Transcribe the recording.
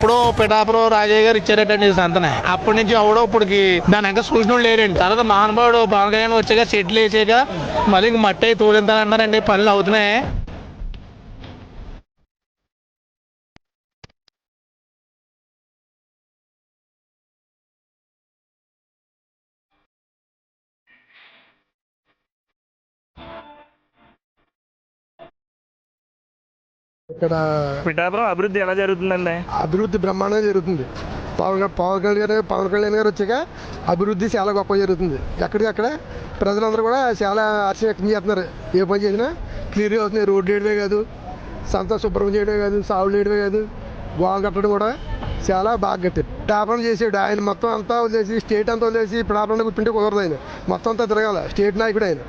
ఎప్పుడో పిఠాపురం రాజయ్య గారు ఇచ్చారటండి సంతనే. అప్పటి నుంచి ఎవడో ఇప్పటికి దాని ఇంకా చూసిన లేడండి. తర్వాత మహానుభావుడు పవన్ కళ్యాణ్ వచ్చాక చెట్లు వేసాక మళ్ళీ ఇంక మట్టి అయి తోలింతానంటారండి. పనులు అవుతున్నాయి. ఇక్కడ పిఠాపురం అభివృద్ధి ఎలా జరుగుతుందండి? అభివృద్ధి బ్రహ్మాండంగా జరుగుతుంది. పవన్ కళ్యాణ్ గారు వచ్చాక అభివృద్ధి చాలా గొప్పగా జరుగుతుంది. ఎక్కడికక్కడ ప్రజలందరూ కూడా చాలా హర్షం వ్యక్తం చేస్తున్నారు. ఏ పని చేసినా క్లియర్గా అవుతుంది. రోడ్డు వేయడమే కాదు, సంత శుభ్రం చేయడమే కాదు, సాగులు వేయడమే కాదు, గోడలు కట్టడం కూడా చాలా బాగా కట్టారు. పిఠాపురం చేసాడు ఆయన. మొత్తం అంతా వదిలేసి స్టేట్ అంతా వదిలేసి పిఠాపురంలో కూర్చుంటే కుదరదు. ఆయన మొత్తం అంతా తిరగాల. స్టేట్ నాయకుడు ఆయన.